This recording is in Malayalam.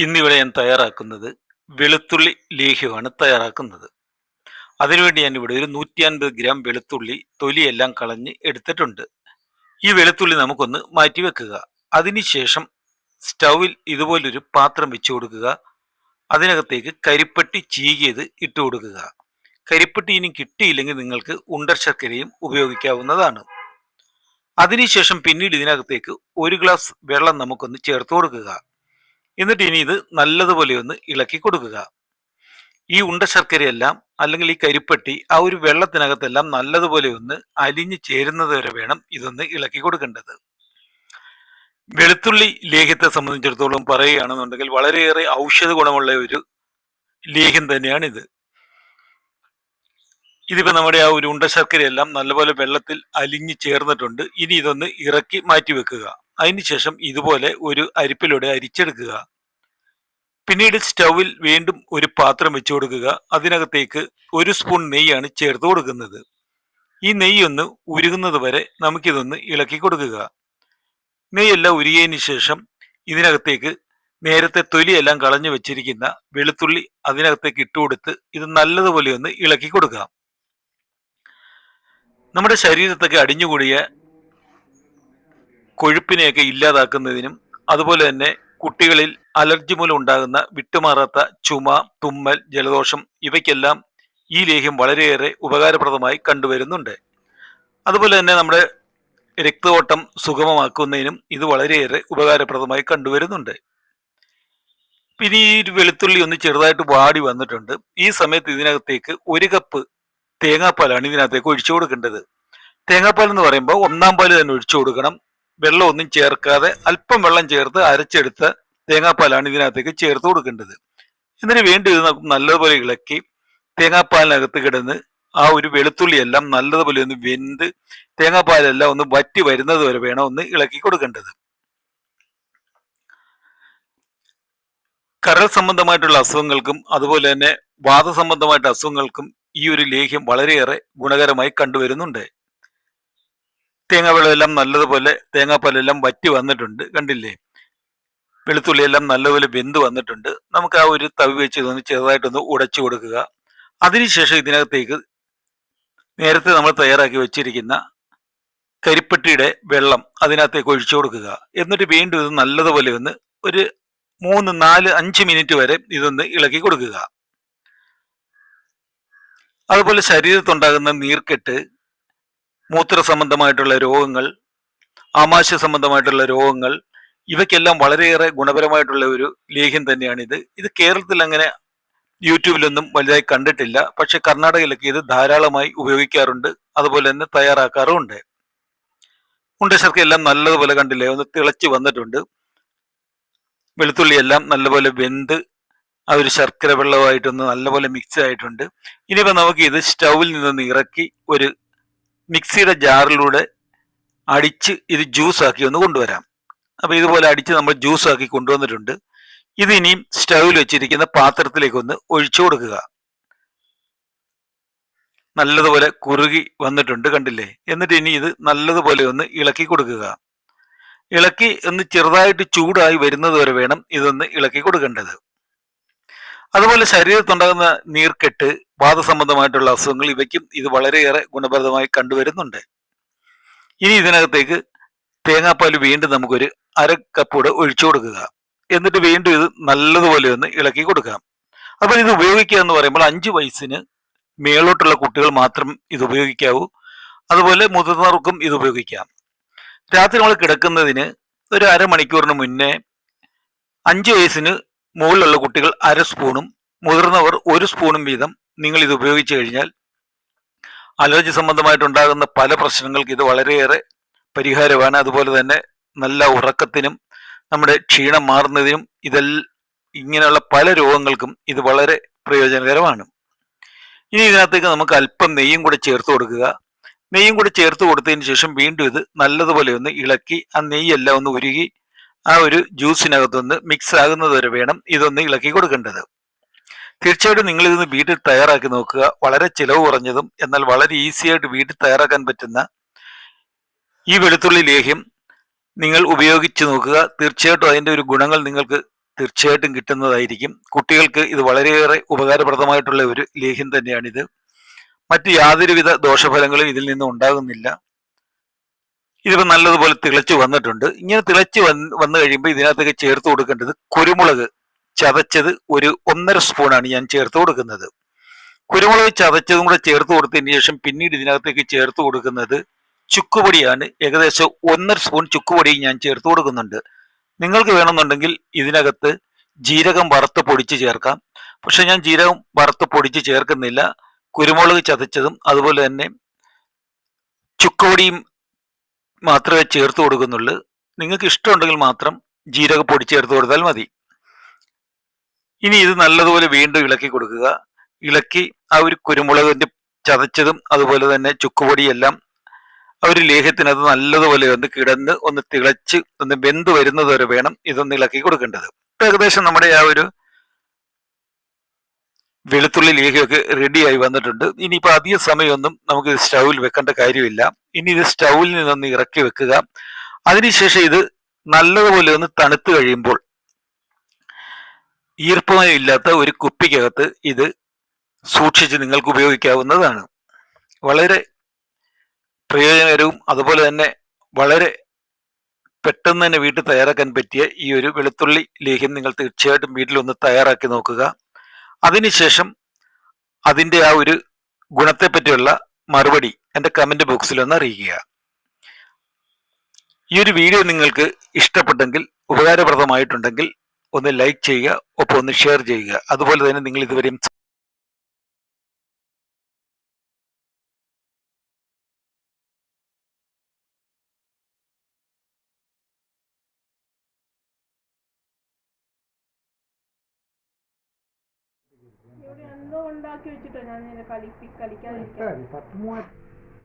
ഇന്നിവിടെ ഞാൻ തയ്യാറാക്കുന്നത് വെളുത്തുള്ളി ലേഹ്യമാണ് തയ്യാറാക്കുന്നത്. അതിനുവേണ്ടി ഞാനിവിടെ ഒരു 150 ഗ്രാം വെളുത്തുള്ളി തൊലിയെല്ലാം കളഞ്ഞ് എടുത്തിട്ടുണ്ട്. ഈ വെളുത്തുള്ളി നമുക്കൊന്ന് മാറ്റി വെക്കുക. അതിനുശേഷം സ്റ്റൗവിൽ ഇതുപോലൊരു പാത്രം വെച്ച് കൊടുക്കുക. അതിനകത്തേക്ക് കരിപ്പട്ടി ചീകിയത് ഇട്ട് കൊടുക്കുക. കരിപ്പട്ടി ഇനി കിട്ടിയില്ലെങ്കിൽ നിങ്ങൾക്ക് ഉണ്ടർ ശർക്കരയും ഉപയോഗിക്കാവുന്നതാണ്. അതിനുശേഷം പിന്നീട് ഇതിനകത്തേക്ക് 1 ഗ്ലാസ് വെള്ളം നമുക്കൊന്ന് ചേർത്ത് കൊടുക്കുക. എന്നിട്ട് ഇനി ഇത് നല്ലതുപോലെ ഒന്ന് ഇളക്കി കൊടുക്കുക. ഈ ഉണ്ട ശർക്കരയെല്ലാം അല്ലെങ്കിൽ ഈ കരിപ്പട്ടി ആ ഒരു വെള്ളത്തിനകത്തെല്ലാം നല്ലതുപോലെ ഒന്ന് അലിഞ്ഞു ചേരുന്നത് വരെ വേണം ഇതൊന്ന് ഇളക്കി കൊടുക്കേണ്ടത്. വെളുത്തുള്ളി ലേഹ്യത്തെ സംബന്ധിച്ചിടത്തോളം പറയുകയാണെന്നുണ്ടെങ്കിൽ വളരെയേറെ ഔഷധ ഗുണമുള്ള ഒരു ലേഹ്യം തന്നെയാണിത്. ഇതിപ്പോ നമ്മുടെ ആ ഒരു ഉണ്ട ശർക്കരയെല്ലാം നല്ലപോലെ വെള്ളത്തിൽ അലിഞ്ഞു ചേർന്നിട്ടുണ്ട്. ഇനി ഇതൊന്ന് ഇറക്കി മാറ്റി വെക്കുക. അതിനുശേഷം ഇതുപോലെ ഒരു അരിപ്പിലൂടെ അരിച്ചെടുക്കുക. പിന്നീട് സ്റ്റൗവിൽ വീണ്ടും ഒരു പാത്രം വെച്ച് കൊടുക്കുക. അതിനകത്തേക്ക് 1 സ്പൂൺ നെയ്യാണ് ചേർത്ത് കൊടുക്കുന്നത്. ഈ നെയ്യ് ഒന്ന് ഉരുകുന്നത് വരെ നമുക്കിതൊന്ന് ഇളക്കി കൊടുക്കുക. നെയ്യെല്ലാം ഉരുകിയതിന് ശേഷം ഇതിനകത്തേക്ക് നേരത്തെ തൊലിയെല്ലാം കളഞ്ഞു വെച്ചിരിക്കുന്ന വെളുത്തുള്ളി അതിനകത്തേക്ക് ഇട്ടുകൊടുത്ത് ഇത് നല്ലതുപോലെ ഒന്ന് ഇളക്കി കൊടുക്കുക. നമ്മുടെ ശരീരത്തൊക്കെ അടിഞ്ഞുകൂടിയ കൊഴുപ്പിനെയൊക്കെ ഇല്ലാതാക്കുന്നതിനും അതുപോലെ തന്നെ കുട്ടികളിൽ അലർജി മൂലം ഉണ്ടാകുന്ന വിട്ടുമാറാത്ത ചുമ, തുമ്മൽ, ജലദോഷം ഇവയ്ക്കെല്ലാം ഈ ലേഹ്യം വളരെയേറെ ഉപകാരപ്രദമായി കണ്ടുവരുന്നുണ്ട്. അതുപോലെ തന്നെ നമ്മുടെ രക്തഓട്ടം സുഗമമാക്കുന്നതിനും ഇത് വളരെയേറെ ഉപകാരപ്രദമായി കണ്ടുവരുന്നുണ്ട്. പിന്നെ ഈ വെളുത്തുള്ളി ഒന്ന് ചെറുതായിട്ട് വാടി വന്നിട്ടുണ്ട്. ഈ സമയത്ത് ഇതിനകത്തേക്ക് 1 കപ്പ് തേങ്ങാപ്പാലാണ് ഇതിനകത്തേക്ക് ഒഴിച്ചു കൊടുക്കേണ്ടത്. തേങ്ങാപ്പാൽ എന്ന് പറയുമ്പോൾ 1-ാം പാല് തന്നെ ഒഴിച്ചു കൊടുക്കണം. വെള്ളം ഒന്നും ചേർക്കാതെ അല്പം വെള്ളം ചേർത്ത് അരച്ചെടുത്ത തേങ്ങാപ്പാലാണ് ഇതിനകത്തേക്ക് ചേർത്ത് കൊടുക്കേണ്ടത്. ഇതിന് വേണ്ടി ഇത് നമുക്ക് നല്ലതുപോലെ ഇളക്കി തേങ്ങാപ്പാലിനകത്ത് കിടന്ന് ആ ഒരു വെളുത്തുള്ളി എല്ലാം നല്ലതുപോലെ ഒന്ന് വെന്ത് തേങ്ങാപ്പാലെല്ലാം ഒന്ന് വറ്റി വരുന്നത് വരെ വേണം ഒന്ന് ഇളക്കി കൊടുക്കേണ്ടത്. കരൾ സംബന്ധമായിട്ടുള്ള അസുഖങ്ങൾക്കും അതുപോലെ തന്നെ വാതസംബന്ധമായിട്ട് അസുഖങ്ങൾക്കും ഈ ഒരു ലേഹ്യം വളരെയേറെ ഗുണകരമായി കണ്ടുവരുന്നുണ്ട്. തേങ്ങാവെള്ളമെല്ലാം നല്ലതുപോലെ തേങ്ങാപ്പാലെല്ലാം വറ്റി വന്നിട്ടുണ്ട്, കണ്ടില്ലേ? വെളുത്തുള്ളിയെല്ലാം നല്ലതുപോലെ വെന്ത് വന്നിട്ടുണ്ട്. നമുക്ക് ആ ഒരു തവി വെച്ച് ഇതൊന്ന് ചെറുതായിട്ടൊന്ന് ഉടച്ചു കൊടുക്കുക. അതിനുശേഷം ഇതിനകത്തേക്ക് നേരത്തെ നമ്മൾ തയ്യാറാക്കി വെച്ചിരിക്കുന്ന കരിപ്പട്ടിയുടെ വെള്ളം അതിനകത്തേക്ക് ഒഴിച്ചു കൊടുക്കുക. എന്നിട്ട് വീണ്ടും ഇത് നല്ലതുപോലെ ഒന്ന് ഒരു 3, 4, 5 മിനിറ്റ് വരെ ഇതൊന്ന് ഇളക്കി കൊടുക്കുക. അതുപോലെ ശരീരത്തുണ്ടാകുന്ന നീർക്കെട്ട്, മൂത്ര സംബന്ധമായിട്ടുള്ള രോഗങ്ങൾ, ആമാശയ സംബന്ധമായിട്ടുള്ള രോഗങ്ങൾ ഇവയ്ക്കെല്ലാം വളരെയേറെ ഗുണപരമായിട്ടുള്ള ഒരു ലേഹ്യം തന്നെയാണിത്. ഇത് കേരളത്തിൽ അങ്ങനെ യൂട്യൂബിലൊന്നും വലുതായി കണ്ടിട്ടില്ല. പക്ഷെ കർണാടകയിലൊക്കെ ഇത് ധാരാളമായി ഉപയോഗിക്കാറുണ്ട്, അതുപോലെ തന്നെ തയ്യാറാക്കാറുമുണ്ട്. ഉണ്ടശർക്ക എല്ലാം നല്ലതുപോലെ കണ്ടില്ലേ ഒന്ന് തിളച്ച് വന്നിട്ടുണ്ട്. വെളുത്തുള്ളിയെല്ലാം നല്ലപോലെ വെന്ത് ആ ഒരു ശർക്കര വെള്ളമായിട്ടൊന്ന് നല്ലപോലെ മിക്സ് ആയിട്ടുണ്ട്. ഇനിയിപ്പോൾ നമുക്ക് ഇത് സ്റ്റൗവിൽ നിന്നൊന്ന് ഇറക്കി ഒരു മിക്സിയുടെ ജാറിലൂടെ അടിച്ച് ഇത് ജ്യൂസാക്കി ഒന്ന് കൊണ്ടുവരാം. അപ്പോൾ ഇതുപോലെ അടിച്ച് നമ്മൾ ജ്യൂസാക്കി കൊണ്ടുവന്നിട്ടുണ്ട്. ഇത് ഇനിയും സ്റ്റൗവിൽ വെച്ചിരിക്കുന്ന പാത്രത്തിലേക്ക് ഒന്ന് ഒഴിച്ചു കൊടുക്കുക. നല്ലതുപോലെ കുറുകി വന്നിട്ടുണ്ട്, കണ്ടില്ലേ? എന്നിട്ട് ഇനി ഇത് നല്ലതുപോലെ ഒന്ന് ഇളക്കി കൊടുക്കുക. ഇളക്കി ഒന്ന് ചെറുതായിട്ട് ചൂടായി വരുന്നത് വരെ വേണം ഇതൊന്ന് ഇളക്കി കൊടുക്കേണ്ടത്. അതുപോലെ ശരീരത്തുണ്ടാകുന്ന നീർക്കെട്ട്, വാതസംബന്ധമായിട്ടുള്ള അസുഖങ്ങൾ ഇവയ്ക്കും ഇത് വളരെയേറെ ഗുണപ്രദമായി കണ്ടുവരുന്നുണ്ട്. ഇനി ഇതിനകത്തേക്ക് തേങ്ങാപ്പാൽ വീണ്ടും നമുക്കൊരു 1/2 കപ്പ് ഒഴിച്ചു കൊടുക്കുക. എന്നിട്ട് വീണ്ടും ഇത് നല്ലതുപോലെ ഒന്ന് ഇളക്കി കൊടുക്കാം. അപ്പോൾ ഇത് ഉപയോഗിക്കുക എന്ന് പറയുമ്പോൾ 5 വയസ്സിന് മേലോട്ടുള്ള കുട്ടികൾ മാത്രം ഇത് ഉപയോഗിക്കാവൂ. അതുപോലെ മുതിർന്നവർക്കും ഇത് ഉപയോഗിക്കാം. രാത്രി നമ്മൾ കിടക്കുന്നതിന് ഒരു 1/2 മണിക്കൂറിന് മുന്നേ 5 വയസ്സിന് മുകളിലുള്ള കുട്ടികൾ 1/2 സ്പൂണും മുതിർന്നവർ 1 സ്പൂണും വീതം നിങ്ങൾ ഇത് ഉപയോഗിച്ചു കഴിഞ്ഞാൽ അലർജി സംബന്ധമായിട്ടുണ്ടാകുന്ന പല പ്രശ്നങ്ങൾക്ക് ഇത് വളരെയേറെ പരിഹാരമാണ്. അതുപോലെ തന്നെ നല്ല ഉറക്കത്തിനും നമ്മുടെ ക്ഷീണം മാറുന്നതിനും ഇങ്ങനെയുള്ള പല രോഗങ്ങൾക്കും ഇത് വളരെ പ്രയോജനകരമാണ്. ഇനി ഇതിനകത്തേക്ക് നമുക്ക് അല്പം നെയ്യും കൂടെ ചേർത്ത് കൊടുക്കുക. നെയ്യും കൂടി ചേർത്ത് കൊടുത്തതിന് ശേഷം വീണ്ടും ഇത് നല്ലതുപോലെ ഒന്ന് ഇളക്കി ആ നെയ്യെല്ലാം ഒന്ന് ഉരുകി ആ ഒരു ജ്യൂസിനകത്തൊന്ന് മിക്സ് ആകുന്നത് വരെ വേണം ഇതൊന്ന് ഇളക്കി കൊടുക്കേണ്ടത്. തീർച്ചയായിട്ടും നിങ്ങൾ ഇതൊന്ന് വീട്ടിൽ തയ്യാറാക്കി നോക്കുക. വളരെ ചിലവ് കുറഞ്ഞതും എന്നാൽ വളരെ ഈസി ആയിട്ട് വീട്ടിൽ തയ്യാറാക്കാൻ പറ്റുന്ന ഈ വെളുത്തുള്ളി ലേഹ്യം നിങ്ങൾ ഉപയോഗിച്ച് നോക്കുക. തീർച്ചയായിട്ടും അതിൻ്റെ ഒരു ഗുണങ്ങൾ നിങ്ങൾക്ക് തീർച്ചയായിട്ടും കിട്ടുന്നതായിരിക്കും. കുട്ടികൾക്ക് ഇത് വളരെയേറെ ഉപകാരപ്രദമായിട്ടുള്ള ഒരു ലേഹ്യം തന്നെയാണിത്. മറ്റ് യാതൊരുവിധ ദോഷഫലങ്ങളും ഇതിൽ നിന്ന് ഉണ്ടാകുന്നില്ല. ഇതിപ്പോൾ നല്ലതുപോലെ തിളച്ച് വന്നിട്ടുണ്ട്. ഇങ്ങനെ തിളച്ച് വന്നു കഴിയുമ്പോൾ ഇതിനകത്തേക്ക് ചേർത്ത് കൊടുക്കേണ്ടത് കുരുമുളക് ചതച്ചത് ഒരു 1.5 സ്പൂണാണ് ഞാൻ ചേർത്ത് കൊടുക്കുന്നത്. കുരുമുളക് ചതച്ചതും കൂടെ ചേർത്ത് കൊടുത്തതിന് ശേഷം പിന്നീട് ഇതിനകത്തേക്ക് ചേർത്ത് കൊടുക്കുന്നത് ചുക്കുപൊടിയാണ്. ഏകദേശം 1.5 സ്പൂൺ ചുക്കുപൊടി ഞാൻ ചേർത്ത് കൊടുക്കുന്നുണ്ട്. നിങ്ങൾക്ക് വേണമെന്നുണ്ടെങ്കിൽ ഇതിനകത്ത് ജീരകം വറുത്ത് പൊടിച്ച് ചേർക്കാം. പക്ഷെ ഞാൻ ജീരകം വറുത്ത് പൊടിച്ച് ചേർക്കുന്നില്ല. കുരുമുളക് ചതച്ചതും അതുപോലെ തന്നെ ചുക്കുപൊടിയും മാത്രമേ ചേർത്ത് കൊടുക്കുന്നുള്ളൂ. നിങ്ങൾക്ക് ഇഷ്ടമുണ്ടെങ്കിൽ മാത്രം ജീരകപ്പൊടി ചേർത്ത് കൊടുത്താൽ മതി. ഇനി ഇത് നല്ലതുപോലെ വീണ്ടും ഇളക്കി കൊടുക്കുക. ഇളക്കി ആ ഒരു കുരുമുളകിന്റെ ചതച്ചതും അതുപോലെ തന്നെ ചുക്കുപൊടിയെല്ലാം ആ ഒരു ലേഹ്യത്തിനത് നല്ലതുപോലെ ഒന്ന് കിടന്ന് ഒന്ന് തിളച്ച് ഒന്ന് വെന്ത് വരുന്നത് വരെ വേണം ഇതൊന്ന് ഇളക്കി കൊടുക്കേണ്ടത്. ഏകദേശം നമ്മുടെ ആ ഒരു വെളുത്തുള്ളി ലേഹ്യമൊക്കെ റെഡിയായി വന്നിട്ടുണ്ട്. ഇനിയിപ്പോൾ അധിക സമയമൊന്നും നമുക്ക് ഇത് സ്റ്റൗവിൽ വെക്കേണ്ട കാര്യമില്ല. ഇനി ഇത് സ്റ്റൗവിൽ നിന്നൊന്ന് ഇറക്കി വെക്കുക. അതിനുശേഷം ഇത് നല്ലതുപോലെ ഒന്ന് തണുത്ത് കഴിയുമ്പോൾ ഈർപ്പമയം ഇല്ലാത്ത ഒരു കുപ്പിക്കകത്ത് ഇത് സൂക്ഷിച്ച് നിങ്ങൾക്ക് ഉപയോഗിക്കാവുന്നതാണ്. വളരെ പ്രയോജനകരവും അതുപോലെ തന്നെ വളരെ പെട്ടെന്ന് തന്നെ വീട്ടിൽ തയ്യാറാക്കാൻ പറ്റിയ ഈ ഒരു വെളുത്തുള്ളി ലേഹ്യം നിങ്ങൾ തീർച്ചയായിട്ടും വീട്ടിലൊന്ന് തയ്യാറാക്കി നോക്കുക. അതിനുശേഷം അതിൻ്റെ ആ ഒരു ഗുണത്തെപ്പറ്റിയുള്ള മറുപടി എൻ്റെ കമൻറ്റ് ബോക്സിൽ ഒന്ന് അറിയിക്കുക. ഈ ഒരു വീഡിയോ നിങ്ങൾക്ക് ഇഷ്ടപ്പെട്ടെങ്കിൽ ഉപകാരപ്രദമായിട്ടുണ്ടെങ്കിൽ ഒന്ന് ലൈക്ക് ചെയ്യുക, ഒപ്പം ഒന്ന് ഷെയർ ചെയ്യുക. അതുപോലെ തന്നെ നിങ്ങൾ ഇതുവരെയും ഇവിടെ എന്തോ ഉണ്ടാക്കി വെച്ചിട്ടോ ഞാൻ കളിക്കാതിരിക്കാൻ.